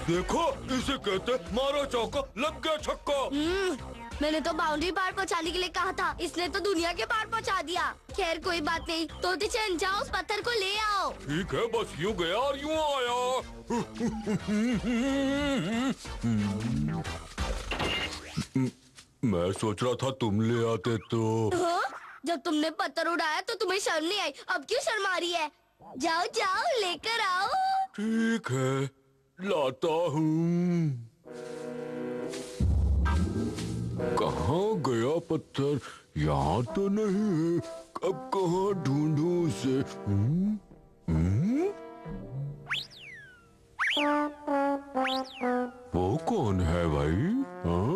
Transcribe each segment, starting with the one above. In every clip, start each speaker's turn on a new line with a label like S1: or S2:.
S1: देखो, इसे कहते मारा चौका लग गया छक्का।
S2: मैंने तो बाउंड्री पार पहुंचाने के लिए कहा था, इसने तो दुनिया के पार पहुंचा दिया। खैर कोई बात नहीं, तोते चैन जाओ उस पत्थर को ले आओ।
S1: ठीक है, बस यूँ गया और यूँ आया। मैं सोच रहा था तुम ले आते तो।
S2: हाँ? जब तुमने पत्थर उड़ाया तो तुम्हें शर्म नहीं आई, अब क्यों शर्म आ रही है? जाओ जाओ लेकर आओ।
S1: ठीक है, लाता हूँ। कहाँ गया पत्थर? यहाँ तो नहीं है। अब कहाँ ढूंढूं उसे? वो कौन है भाई? हाँ?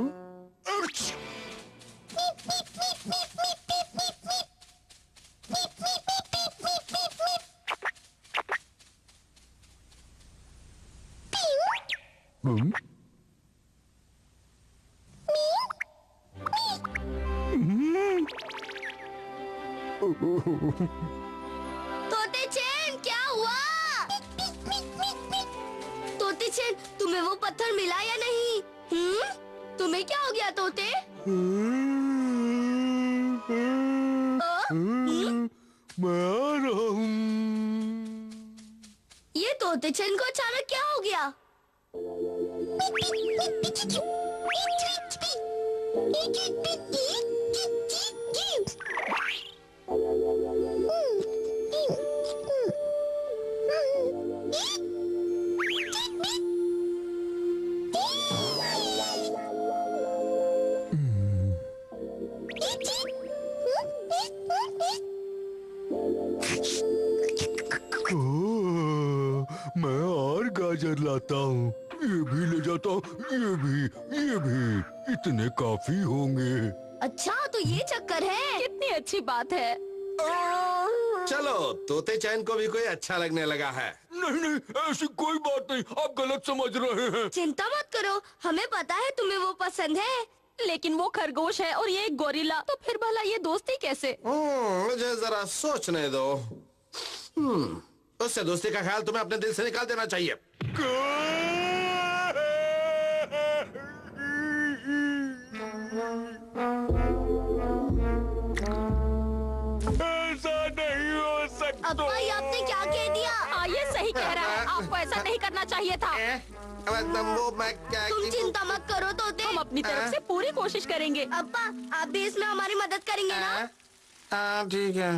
S2: तोते चैन क्या हुआ? तोते चैन तुम्हें वो पत्थर मिला या नहीं? तुम्हें क्या हो गया तोते?
S1: मैं आ रहा हूँ।
S2: ये तोते चैन को अचानक क्या हो गया?
S1: मैं और गाजर लाता हूँ। ये भी ले जाता हूँ, ये भी। इतने काफी होंगे।
S2: अच्छा तो ये चक्कर है।
S3: कितनी अच्छी बात है।
S4: चलो, तोते चैन को भी कोई अच्छा लगने लगा है।
S1: नहीं नहीं, ऐसी कोई बात नहीं, आप गलत समझ रहे हैं।
S2: चिंता मत करो, हमें पता है तुम्हें वो पसंद है।
S3: लेकिन वो खरगोश है और ये एक गोरिल्ला, तो फिर भला ये दोस्ती कैसे?
S4: मुझे जरा सोचने दो। उससे दोस्ती का ख्याल तुम्हें अपने दिल से निकाल देना चाहिए।
S1: ऐसा नहीं हो सकता।
S2: अब्बा ये आपने क्या कह दिया?
S3: हाँ ये सही कह रहा है, आपको ऐसा नहीं करना चाहिए था।
S4: वो मैं क्या
S2: तुम चिंता मत करो तोते,
S3: हम अपनी तरफ से पूरी कोशिश करेंगे।
S2: अब्बा आप भी इसमें हमारी मदद करेंगे ना?
S4: हाँ ठीक है,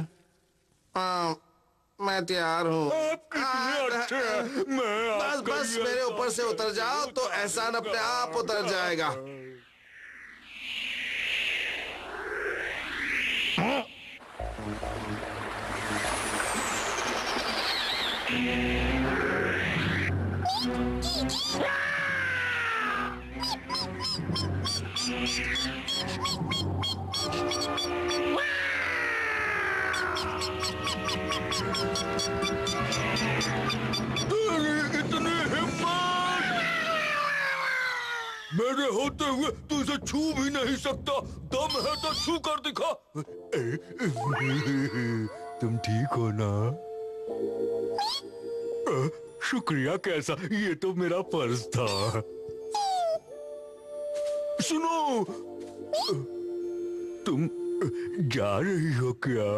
S4: मैं तैयार हूँ।
S1: आप कितने अच्छे हैं। मैं
S4: बस
S1: आपका
S4: बस
S1: ये
S4: मेरे ऊपर से उतर जाओ तो एहसान अपने आप उतर जाएगा।
S1: इतनी हिम्मत! मेरे होते हुए तू इसे छू भी नहीं सकता। दम है तो छू कर दिखा। तुम ठीक हो ना? शुक्रिया, कैसा? ये तो मेरा फर्ज था। सुनो, तुम जा रही हो क्या?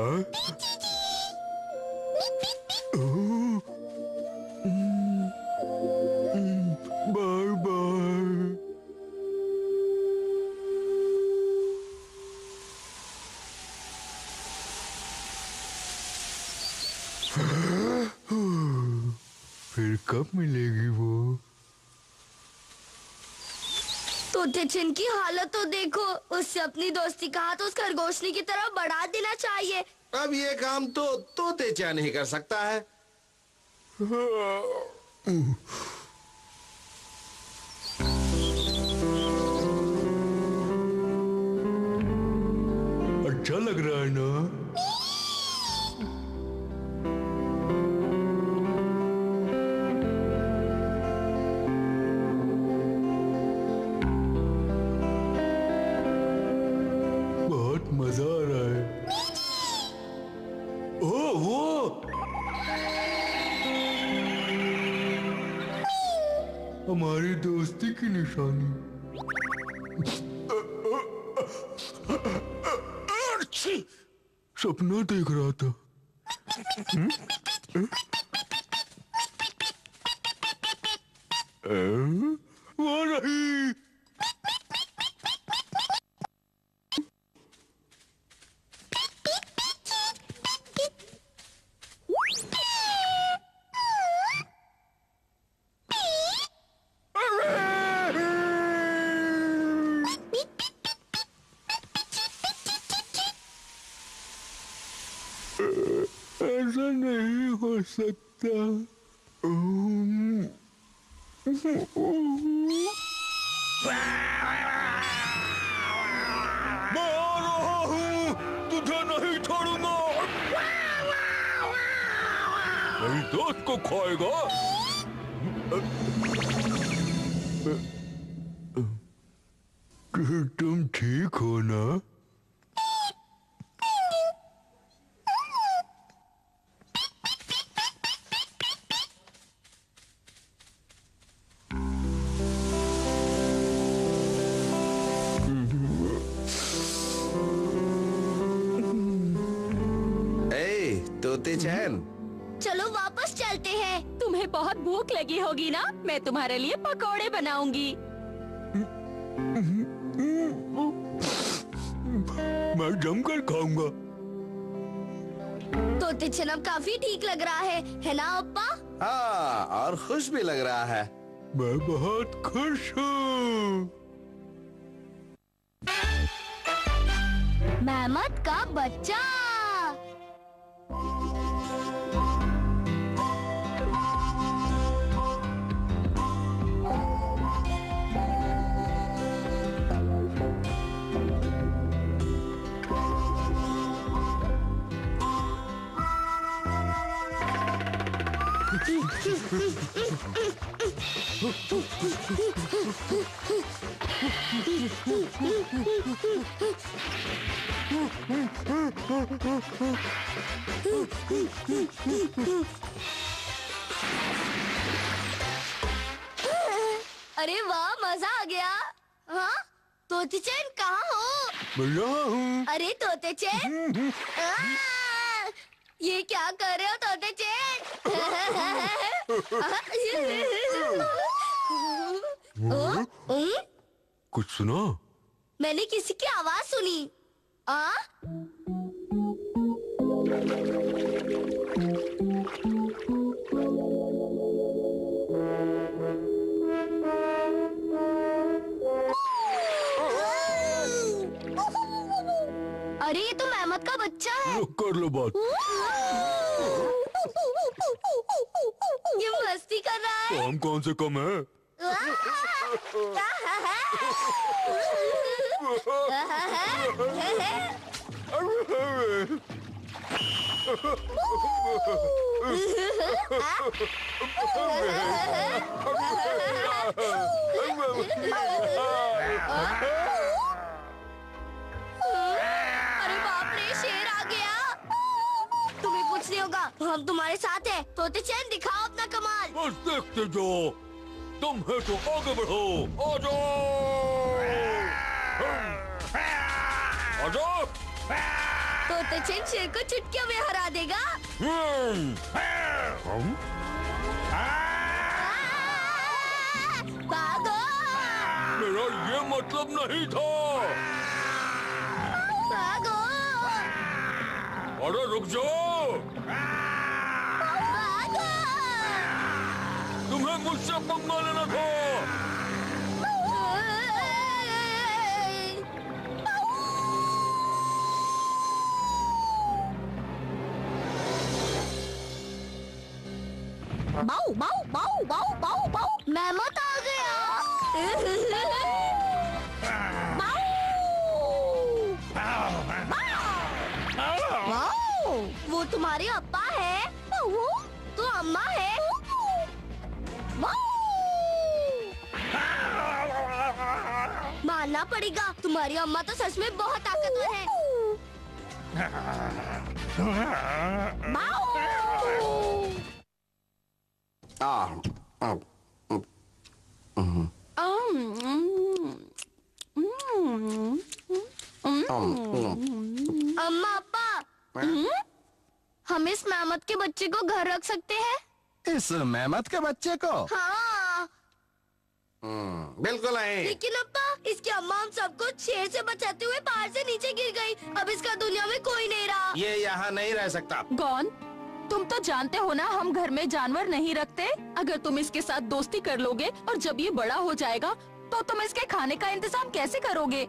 S1: Bye bye. फिर कब मिलेगी वो?
S2: तोते चैन की हालत तो देखो, उससे अपनी दोस्ती का हाथ उस खरगोशनी की तरफ बढ़ा देना चाहिए।
S4: अब ये काम तो तोते चैन ही कर सकता है।
S1: अच्छा लग रहा है ना? बहुत मजा आ रहा है। ओह वो! हमारी दोस्ती की निशानी। सपना देख रहा था। वो नहीं। ऐसा नहीं हो सकता। मैं आ रहा हूँ, तुझे नहीं छोड़ूंगा। मेरी दोस्त को खाएगा। तुम ठीक हो ना?
S4: तोते चैन,
S2: चलो वापस चलते हैं।
S3: तुम्हें बहुत भूख लगी होगी ना? मैं तुम्हारे लिए पकौड़े बनाऊंगी।
S1: मैं जमकर खाऊंगा।
S2: तोते चैन अब काफी ठीक लग रहा है ना अप्पा?
S4: हाँ, और खुश भी लग रहा है।
S1: मैं बहुत खुश हूँ।
S2: मेहमत का बच्चा। अरे वाह, मजा आ गया। हाँ, तोते चैन कहाँ हो?
S1: मैं यहाँ हूँ।
S2: अरे तोते चैन, ये क्या कर रहे हो तोते चैन?
S1: कुछ सुना?
S2: मैंने किसी की आवाज सुनी। अरे ये तो मेहमत का बच्चा है।
S1: कर लो बात।
S2: ये मस्ती कर रहा है।
S1: काम कौन से कम है?
S2: अरे बाप रे, शेर आ गया। तुम्हें कुछ नहीं होगा, हम तुम्हारे साथ हैं। तोते चैन दिखाओ अपना कमाल।
S1: बस देखते जाओ, तुम है तो आगे बढ़ो। आ जाओ, आ जाओ।
S2: तोते चैन शेर को चुटकियों में हरा देगा। भागो।
S1: मेरा ये मतलब नहीं था।
S2: भागो।
S1: अरे रुक जाओ,
S2: भागो।
S1: तुम्हें मुझसे पंगा लेना था।
S3: बाऊ बाऊ बाऊ बाऊ बाऊ बाऊ।
S2: मेहमत आ गया। वो तुम्हारे अप्पा है? तो अम्मा है? मानना पड़ेगा, तुम्हारी अम्मा तो सच में बहुत ताकतवर है। अम्मा अप्पा, हम इस मेहमत के बच्चे को घर रख सकते हैं?
S5: इस मेहमत के बच्चे को?
S2: हाँ।
S4: बिल्कुल नहीं।
S2: लेकिन अप्पा, इसकी अम्मा हम सबको शेर से बचाते हुए पहाड़ से नीचे गिर गई। अब इसका दुनिया में कोई नहीं रहा।
S4: ये यहाँ नहीं रह सकता।
S3: गॉन, तुम तो जानते हो ना हम घर में जानवर नहीं रखते। अगर तुम इसके साथ दोस्ती कर लोगे और जब ये बड़ा हो जाएगा तो तुम इसके खाने का इंतजाम कैसे करोगे?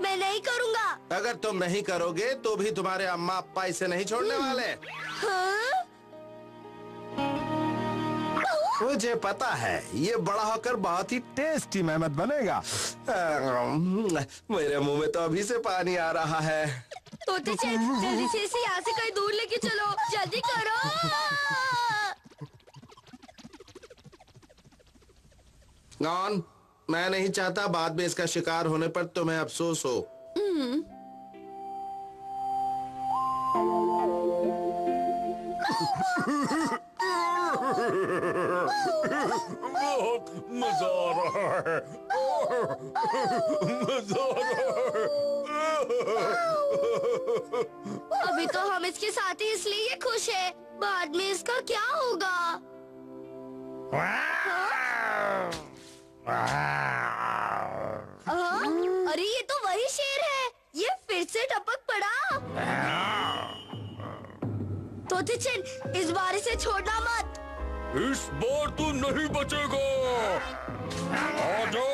S2: मैं नहीं करूँगा।
S4: अगर तुम नहीं करोगे तो भी तुम्हारे अम्मा अप्पा इसे नहीं छोड़ने वाले।
S2: हाँ?
S4: मुझे पता है ये बड़ा होकर बहुत ही
S5: टेस्टी मेहमत बनेगा।
S4: मेरे मुंह में तो अभी से पानी आ रहा है।
S2: तोते चैन, जल्दी से इसे यहाँ से कहीं दूर लेके चलो, जल्दी करो।
S4: गॉन, मैं नहीं चाहता बाद में इसका शिकार होने पर तुम्हें अफसोस हो।
S1: बहुत मजा आ रहा है। मजा आ रहा है।
S2: अभी तो हम इसके साथ ही इसलिए ये खुश है, बाद में इसका क्या होगा? अरे ये तो वही शेर है, ये फिर से टपक पड़ा। तोते चैन, इस बार इसे छोड़ना मत।
S1: इस बार तू नहीं बचेगा। आजा।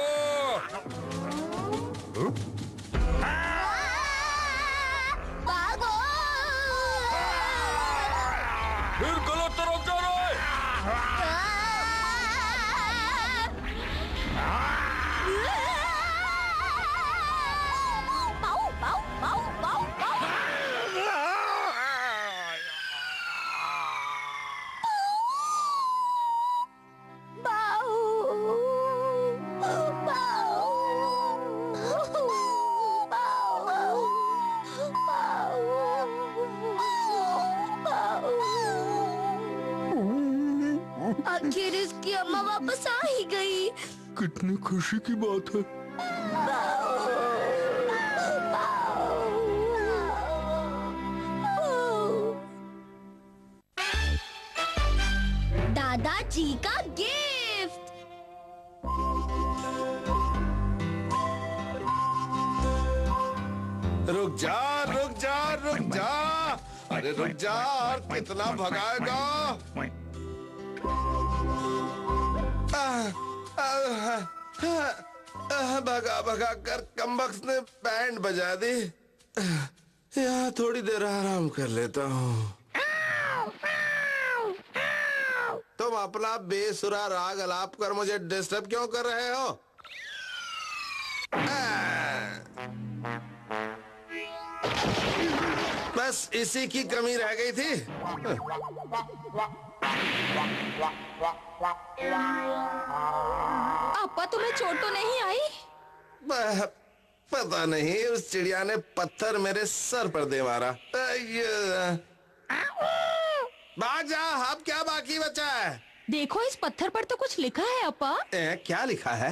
S2: भागो।
S1: फिर गलत तरफ जा रहा है।
S2: पाऊ, पाऊ, पाऊ, पाऊ, पाऊ। आखिर इसकी अम्मा वापस आ ही गई।
S1: कितनी खुशी की बात है।
S2: दादाजी का गिफ्ट।
S4: रुक जा, रुक जा, रुक जा। अरे रुक जा, और कितना भगाएगा? भगा भगा कर कमबख्त ने बैंड बजा दी। यहाँ थोड़ी देर आराम कर लेता हूँ। तुम अपना बेसुरा राग अलाप कर मुझे डिस्टर्ब क्यों कर रहे हो? बस इसी की कमी रह गई थी।
S3: पापा, तुम्हें चोट तो नहीं आई?
S4: पता नहीं, उस चिड़िया ने पत्थर मेरे सर पर दे मारा। भाग जा, अब क्या बाकी बचा है?
S3: देखो, इस पत्थर पर तो कुछ लिखा है अपा।
S4: क्या लिखा है?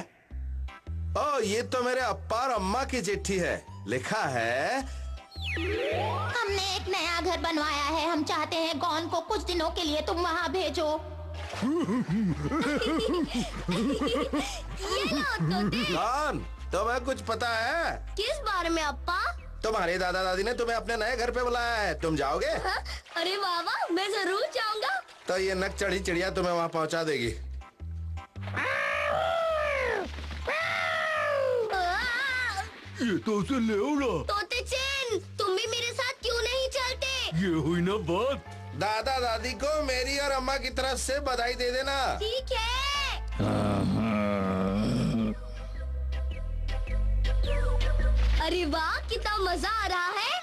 S4: ओ, ये तो मेरे अप्पा और अम्मा की चिट्ठी है। लिखा है,
S6: हमने एक नया घर बनवाया है। हम चाहते हैं गॉन को कुछ दिनों के लिए तुम वहाँ भेजो।
S2: ये लो तोते।
S4: गॉन, तुम्हें कुछ पता है?
S2: किस बारे में अप्पा?
S4: तुम्हारे दादा दादी ने तुम्हें अपने नए घर पे बुलाया है। तुम जाओगे?
S2: हाँ? अरे वाह वाह, मैं जरूर जाऊंगा।
S4: तो ये नक चढ़ी चिड़िया तुम्हें वहाँ पहुँचा देगी।
S1: ये तो उसे ले आओ ना।
S2: तोते चैन, तुम भी मेरे साथ क्यों नहीं चलते?
S1: ये हुई ना बात।
S4: दादा दादी को मेरी और अम्मा की तरफ से बधाई दे देना।
S2: ठीक है। अरे वाह, कितना मजा आ रहा है।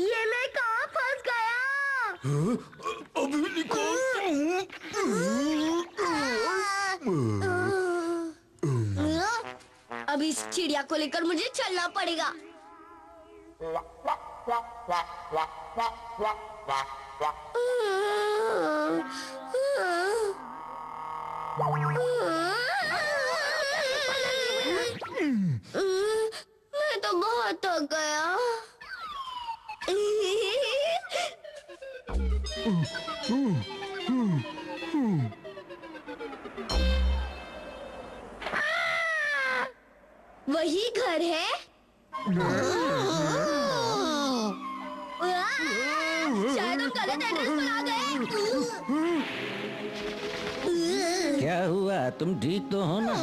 S2: ये मैं कहाँ फंस गया?
S1: अभी निकाल।
S2: अब इस चिड़िया को लेकर मुझे चलना पड़ेगा। मैं तो बहुत थक गया। वही घर है? शायद हम गलत एड्रेस पर आ गए।
S7: क्या हुआ? तुम ठीक तो हो ना?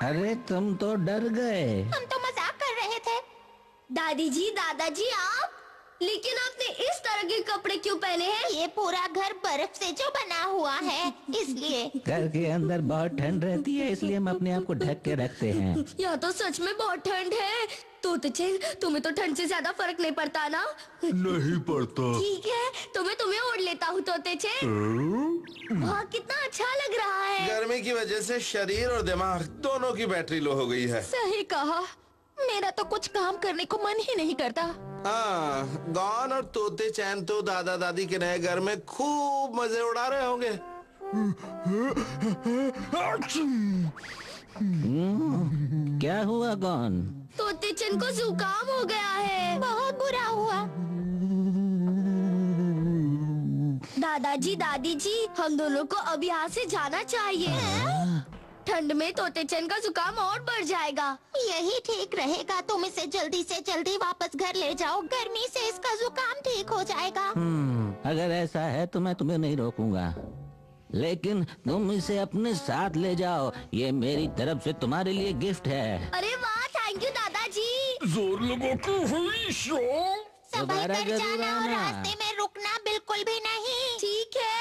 S7: अरे तुम तो डर गए।
S6: हम तो मजाक कर रहे थे।
S2: दादी जी, दादाजी आप, लेकिन आपने इस तरह के कपड़े क्यों पहने हैं?
S6: ये पूरा घर बर्फ से जो बना हुआ है, इसलिए।
S7: घर के अंदर बहुत ठंड रहती है, इसलिए हम अपने आप को ढक के रखते हैं।
S2: यहाँ तो सच में बहुत ठंड है। तोतेचेन, तुम्हें तो ठंड से ज्यादा फर्क नहीं पड़ता ना?
S1: नहीं पड़ता।
S2: ठीक है, तो मैं तुम्हें ओढ़ लेता हूँ तोतेचेन। वाह, कितना अच्छा लग रहा है।
S4: गर्मी की वजह से शरीर और दिमाग दोनों की बैटरी लो हो गई है।
S3: सही कहा, मेरा तो कुछ काम करने को मन ही नहीं करता।
S4: हाँ, गॉन और तोते चैन तो दादा दादी के नए घर में खूब मजे उड़ा रहे होंगे।
S7: क्या हुआ गॉन?
S2: तोतेचेन को जुकाम हो गया है।
S6: बहुत बुरा हुआ।
S2: दादाजी, दादी जी, हम दोनों को अब यहाँ से जाना चाहिए। ठंड में तोतेचेन का जुकाम और बढ़ जाएगा।
S6: यही ठीक रहेगा। तुम इसे जल्दी से जल्दी वापस घर ले जाओ। गर्मी से इसका जुकाम ठीक हो जाएगा।
S7: अगर ऐसा है तो मैं तुम्हें नहीं रोकूंगा, लेकिन तुम इसे अपने साथ ले जाओ। ये मेरी तरफ से तुम्हारे लिए गिफ्ट है।
S2: अरे वाह, थैंक यू दादाजी।
S1: जोर लगा के हुई शो।
S6: संभल
S7: दोबारा
S6: कर
S7: जरूर
S6: जाना और
S7: आना।
S6: रास्ते में रुकना बिल्कुल भी नहीं।
S2: ठीक है।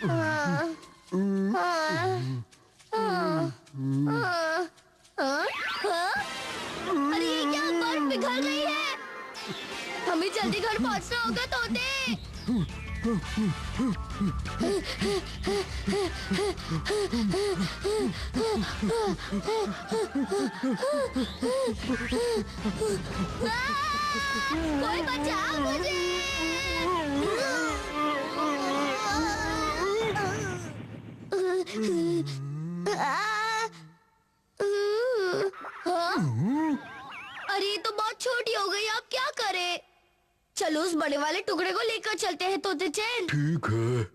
S2: हाँ, हाँ, हाँ, हाँ, हाँ, हाँ। अरे ये क्या, बर्फ पिघल रही है। हमें जल्दी घर पहुंचना होगा तोते। कोई बचाओ मुझे। अरे ये तो बहुत छोटी हो गई, अब क्या करें? चलो उस बड़े वाले टुकड़े को लेकर चलते हैं तोतेचेन।
S1: ठीक है।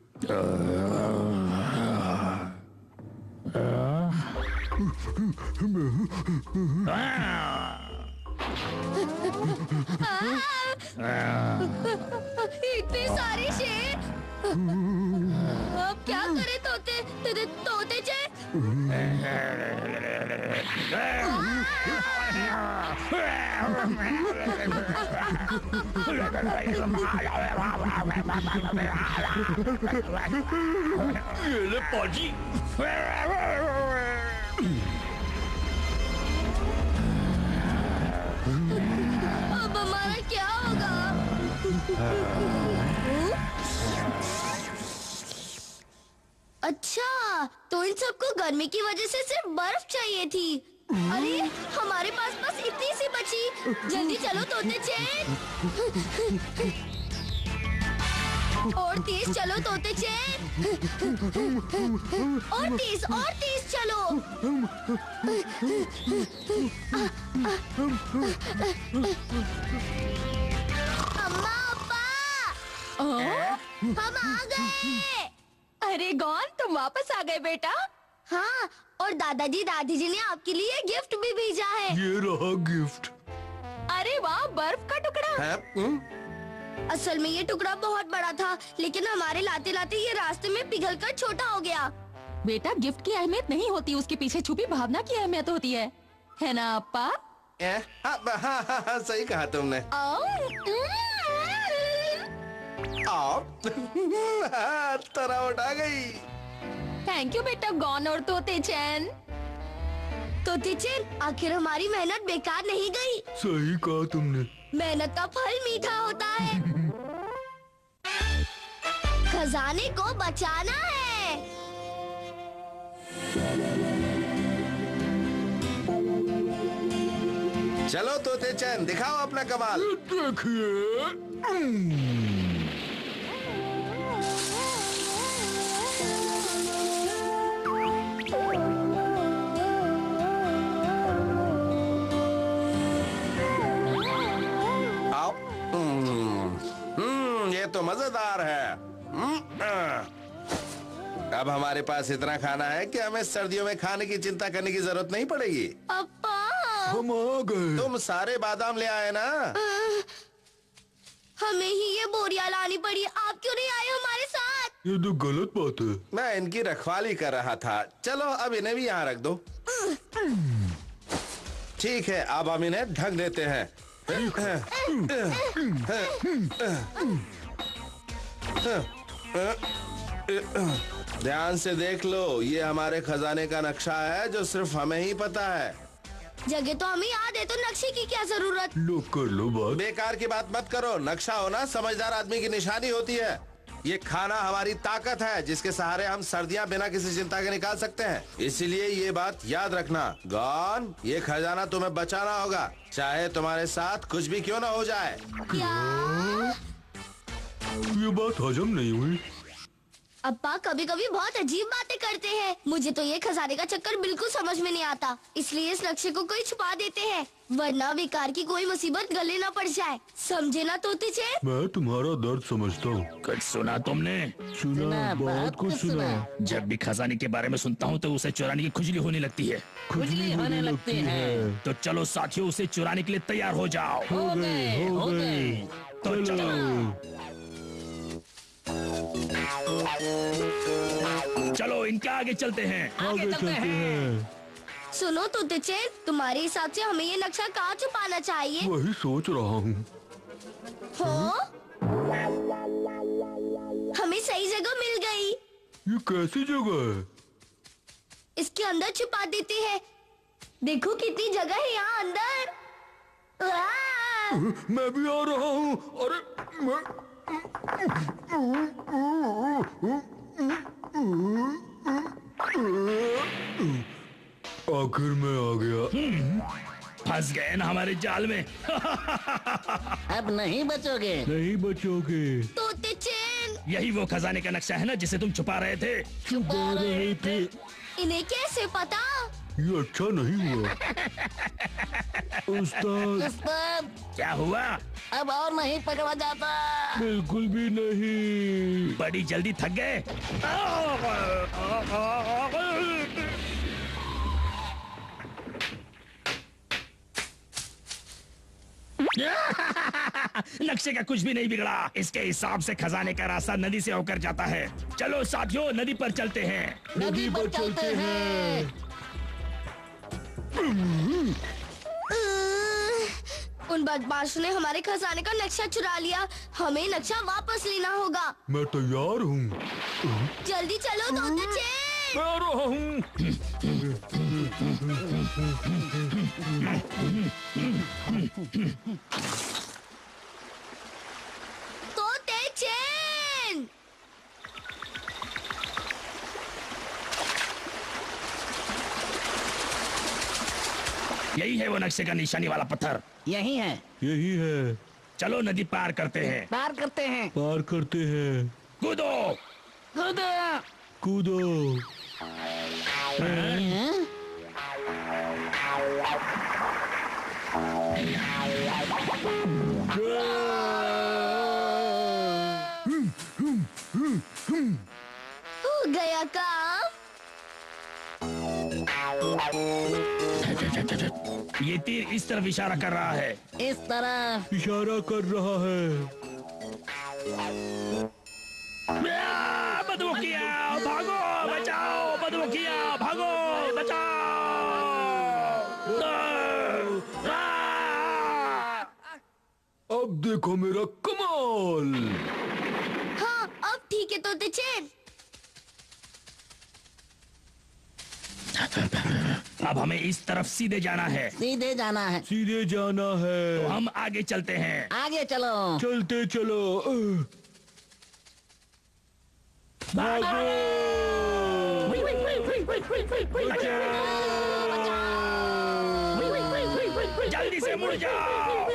S2: इतने सारे शेर। अब क्या करें तोतेचेन?
S1: ये ले पाजी।
S2: अब हमारा क्या होगा? अच्छा, तो इन सबको गर्मी की वजह से सिर्फ बर्फ चाहिए थी। अरे हमारे पास बस इतनी सी बची। जल्दी चलो तोतेचेन। और तेज चलो तोतेचेन। और तेज चलो। अम्मा, अब्बा, हम आ गए।
S3: अरे गॉन, तुम वापस आ गए बेटा।
S2: हाँ, और दादाजी, दादी जी ने आपके लिए गिफ्ट भी भेजा है।
S1: ये रहा गिफ्ट।
S3: अरे वाह, बर्फ का टुकड़ा।
S4: है?
S2: असल में ये टुकड़ा बहुत बड़ा था, लेकिन हमारे लाते लाते ये रास्ते में पिघलकर छोटा हो गया।
S3: बेटा, गिफ्ट की अहमियत नहीं होती, उसके पीछे छुपी भावना की अहमियत होती है ना अप्पा?
S4: हाँ, सही कहा तुमने। तरह उठा गई।
S3: थैंक यू बेटा गॉन और तोतेचेन।
S2: तोतेचेन, आखिर हमारी मेहनत बेकार नहीं गई।
S1: सही कहा तुमने।
S2: मेहनत का फल मीठा होता है। खजाने को बचाना है।
S4: चलो तोते चैन, दिखाओ अपना कमाल।
S1: देखिए।
S4: आओ। ये तो मजेदार है। अब हमारे पास इतना खाना है कि हमें सर्दियों में खाने की चिंता करने की जरूरत नहीं पड़ेगी।
S2: पापा
S1: हम आ गए।
S4: तुम सारे बादाम ले आए ना?
S2: हमें ही ये बोरियां लानी पड़ी, आप क्यों नहीं आए हमारे साथ?
S1: ये तो गलत बात है।
S4: मैं इनकी रखवाली कर रहा था। चलो अब इन्हें भी यहाँ रख दो। ठीक है, अब हम इन्हें ढक देते हैं। ध्यान से देख लो, ये हमारे खजाने का नक्शा है जो सिर्फ हमें ही पता है।
S2: जगह तो हमें याद है, तो नक्शे की क्या जरूरत?
S1: लो कर लो बात।
S4: बेकार की बात मत करो। नक्शा होना समझदार आदमी की निशानी होती है। ये खाना हमारी ताकत है, जिसके सहारे हम सर्दियां बिना किसी चिंता के निकाल सकते हैं। इसीलिए ये बात याद रखना। गॉन, ये खजाना तुम्हें बचाना होगा, चाहे तुम्हारे साथ कुछ भी क्यों ना हो जाए।
S2: क्या?
S1: ये बात हजम नहीं हुई।
S2: अब्बा कभी कभी बहुत अजीब बातें करते हैं। मुझे तो ये खजाने का चक्कर बिल्कुल समझ में नहीं आता, इसलिए इस नक्शे को कोई छुपा देते हैं, वरना बेकार की कोई मुसीबत गले ना पड़ जाए। समझे ना तोते चैन?
S1: मैं तुम्हारा दर्द समझता हूँ।
S8: कुछ सुना तुमने?
S1: सुना, बहुत कुछ सुना।
S8: जब भी खजाने के बारे में सुनता हूँ तो उसे चुराने की खुजली होने लगती है।
S7: खुजली होने लगती है।
S8: तो चलो साथियों, उसे चुराने के लिए तैयार हो जाओ।
S1: हो गए।
S8: तो चलो। चलो इनके आगे चलते हैं।
S1: आगे चलते हैं।
S2: सुनो तोते चैन, तुम्हारे हिसाब से हमें ये नक्शा कहाँ छुपाना चाहिए?
S1: वही सोच रहा हूँ।
S2: हो? हमें सही जगह मिल गई।
S1: ये कैसी जगह है?
S2: इसके अंदर छुपा देते हैं। देखो कितनी जगह है यहाँ अंदर। वाह!
S1: मैं भी आ रहा हूँ। अरे मैं... आखिर मैं आ गया।
S8: फंस गए ना हमारे जाल में।
S7: अब नहीं बचोगे।
S1: नहीं बचोगे।
S2: तोते चैन,
S8: यही वो खजाने का नक्शा है ना जिसे तुम छुपा रहे थे।
S1: छुपा रहे थे।
S2: इन्हें कैसे पता?
S1: ये अच्छा नहीं हुआ। उस्ताद,
S7: उस्ताद,
S8: क्या हुआ?
S7: अब और नहीं पकड़ा जाता।
S1: बिल्कुल भी नहीं।
S8: बड़ी जल्दी थक गए। नक्शे का कुछ भी नहीं बिगड़ा। इसके हिसाब से खजाने का रास्ता नदी से होकर जाता है। चलो साथियों, नदी पर चलते हैं।
S7: नदी पर चलते हैं।
S2: उन बदमाशों ने हमारे खजाने का नक्शा चुरा लिया। हमें नक्शा वापस लेना होगा।
S1: मैं तैयार हूँ।
S2: जल्दी चलो तोते चैन।
S1: मैं आ रहा हूँ।
S2: तोते चैन,
S8: यही है वो नक्शे का निशानी वाला पत्थर।
S7: यही है।
S1: यही है।
S8: चलो नदी पार करते हैं।
S7: पार करते हैं।
S1: पार करते हैं।
S8: कूदो।
S7: कूदो।
S1: कूदो।
S2: हो गया काम।
S8: ये तीर इस तरफ इशारा कर रहा है।
S7: इस तरफ
S1: इशारा कर रहा है।
S8: बदमुखिया भागो, बचाओ। बदमुखिया भागो, बचाओ।
S1: अब देखो मेरा कमाल।
S2: हाँ, अब ठीक है तोते चैन।
S8: अब हमें इस तरफ सीधे जाना है।
S7: सीधे जाना है।
S1: सीधे जाना है।
S8: तो हम आगे चलते हैं।
S7: आगे चलो।
S1: चलते चलो। भागो।
S8: जल्दी से मुड़ जाओ।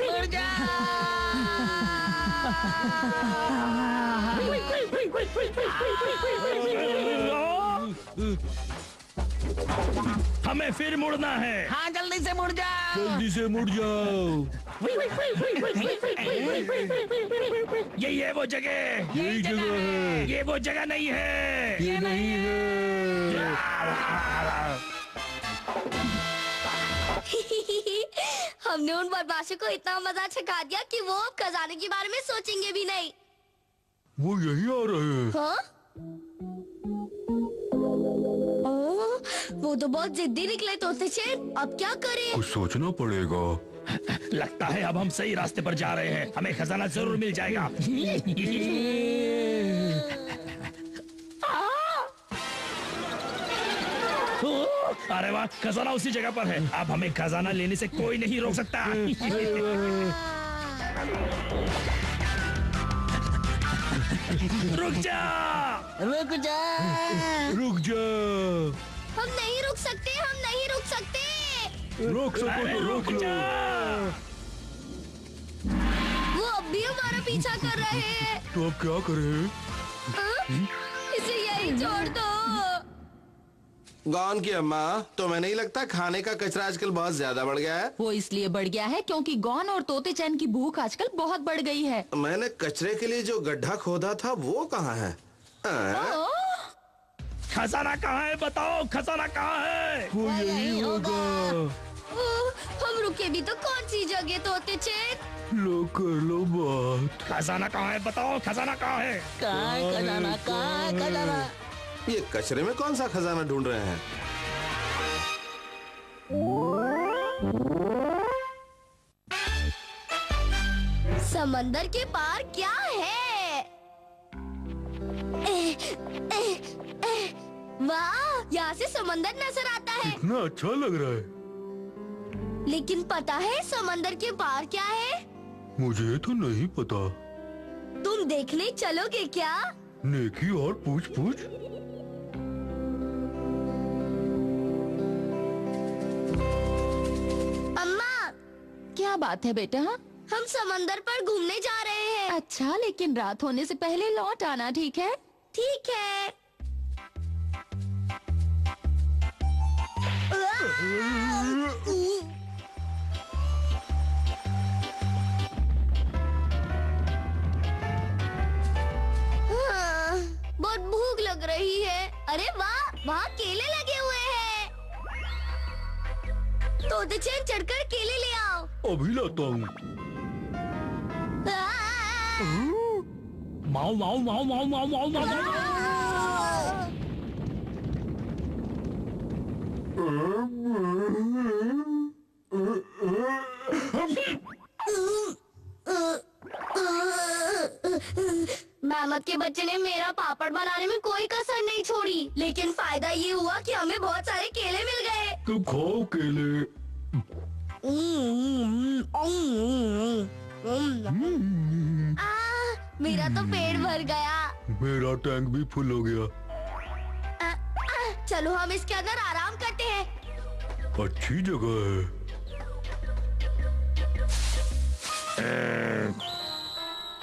S8: हमें फिर मुड़ना है।
S3: हाँ जल्दी से मुड़ जा।
S1: जल्दी से मुड़ जाओ।
S8: यही है वो जगह।
S1: यही जगह है।
S8: ये वो जगह नहीं है।
S1: ये नहीं है।
S2: हमने उन बदमाशों को इतना मजा सिखा दिया कि वो अब खजाने के बारे में सोचेंगे भी नहीं।
S1: वो यही आ रहे हैं।
S2: हाँ? ओह, वो तो बहुत जिद्दी निकले तोते चैन। अब क्या करें?
S1: कुछ सोचना पड़ेगा।
S8: लगता है अब हम सही रास्ते पर जा रहे हैं। हमें खजाना जरूर मिल जाएगा। अरे वाह, खजाना उसी जगह पर है। अब हमें खजाना लेने से कोई नहीं रोक सकता। रुक जा।
S7: रुक जा।
S1: रुक जा।
S2: हम नहीं रुक सकते, हम नहीं रुक सकते।
S1: रोक सको
S8: अरे
S1: तो रोक लो।
S8: जा।
S2: वो अब भी हमारा पीछा कर रहे हैं।
S1: तो अब क्या करें?
S2: हाँ? इसे यही छोड़ दो।
S4: गॉन की अम्मा, तुम्हें नहीं लगता खाने का कचरा आजकल बहुत ज्यादा बढ़ गया है?
S3: वो इसलिए बढ़ गया है क्योंकि गौन और तोते चैन की भूख आजकल बहुत बढ़ गई है।
S4: मैंने कचरे के लिए जो गड्ढा खोदा था वो कहाँ है?
S8: खजाना कहाँ है? बताओ, खजाना कहाँ है?
S1: वो यही होगा।
S2: हम रुके भी तो कौन सी जगह तोते चैन?
S1: लो कर लो बात।
S8: खजाना कहाँ है? बताओ, खजाना कहाँ है?
S7: कहाँ है खजाना? कहाँ है खजाना?
S4: ये कचरे में कौन सा खजाना ढूंढ रहे हैं?
S2: समंदर के पार क्या है? वाह, यहाँ से समंदर नजर आता है।
S1: इतना अच्छा लग रहा है।
S2: लेकिन पता है समंदर के पार क्या है?
S1: मुझे तो नहीं पता।
S2: तुम देखने चलोगे क्या?
S1: नेकी और पूछ पूछ।
S2: अम्मा,
S3: क्या बात है बेटा?
S2: हम समंदर पर घूमने जा रहे हैं।
S3: अच्छा, लेकिन रात होने से पहले लौट आना, ठीक है?
S2: ठीक है। हाँ, बहुत भूख लग रही है। अरे वाह, वहाँ केले लगे हुए हैं। तोते चैन चढ़कर केले ले आओ।
S1: अभी लाता हूँ।
S8: माऊ माऊ माऊ माऊ माऊ माऊ माऊ।
S2: मेहमत के बच्चे ने मेरा पापड़ बनाने में कोई कसर नहीं छोड़ी, लेकिन फायदा ये हुआ कि हमें बहुत सारे केले मिल गए।
S1: तुम खाओ केले।
S2: मेरा तो पेट भर गया।
S1: मेरा टैंक भी फुल हो गया।
S2: चलो हम इसके अंदर आराम करते हैं।
S1: अच्छी जगह है।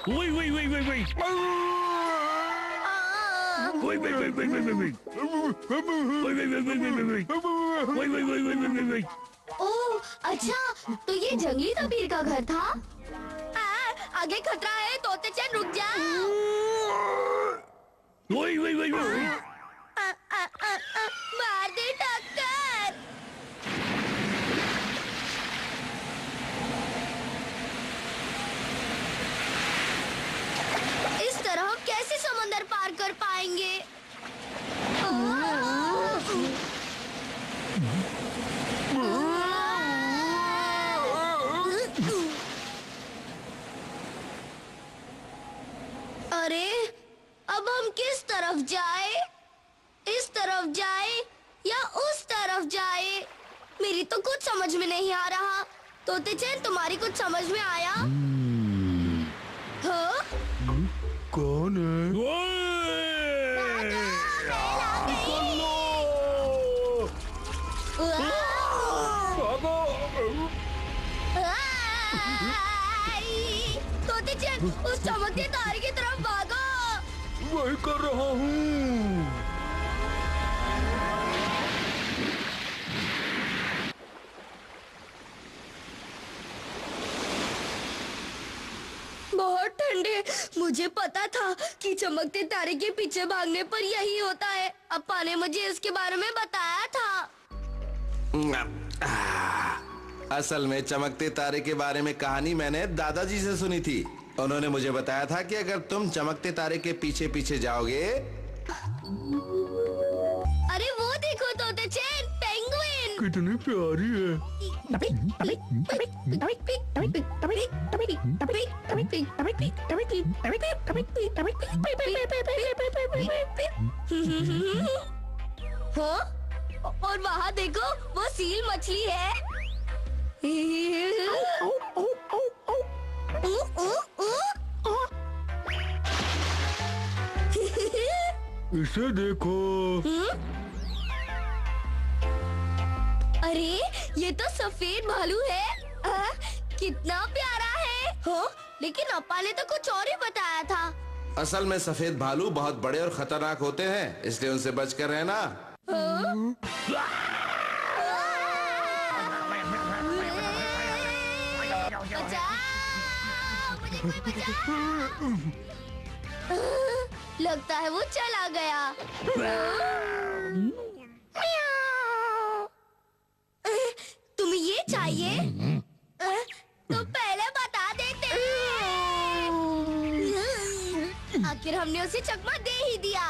S8: वही वही वही वही वही वही वही वही वही वही वही
S2: ओह, अच्छा, तो ये जंगली तबीर का घर था। आगे खतरा है, तोते चैन रुक जा। मार दे टक्कर। इस तरह हम कैसे समंदर पार कर पाएंगे? अरे, अब हम किस तरफ जाए? इस तरफ जाए या उस तरफ जाए? मेरी तो कुछ समझ में नहीं आ रहा। तोते चैन, तुम्हारी कुछ समझ में आया? हाँ?
S1: कौन है?
S2: तोते चैन, उस चमकते तारे की तरफ भागो।
S1: वही कर रहा हूँ।
S2: बहुत ठंडे। मुझे पता था कि चमकते तारे के पीछे भागने पर यही होता है। अप्पा ने मुझे इसके बारे में बताया था।
S4: असल में चमकते तारे के बारे में कहानी मैंने दादाजी से सुनी थी। उन्होंने मुझे बताया था कि अगर तुम चमकते तारे के पीछे पीछे जाओगे।
S2: अरे वो देखो तोते चैन, पेंगुइन।
S1: कितनी प्यारी है।
S2: हाँ? और वहाँ देखो, वो सील मछली है।
S1: इसे देखो।
S2: अरे ये तो सफेद भालू है। कितना प्यारा है। हाँ? लेकिन अप्पा ने तो कुछ और ही बताया था।
S4: असल में सफेद भालू बहुत बड़े और खतरनाक होते हैं, इसलिए उनसे बचकर रहना।
S2: बचाओ, मुझे कोई बचाओ। लगता है वो चला गया। तुम्हें ये चाहिए? तो पहले बता देते। आखिर हमने उसे चकमा दे ही दिया।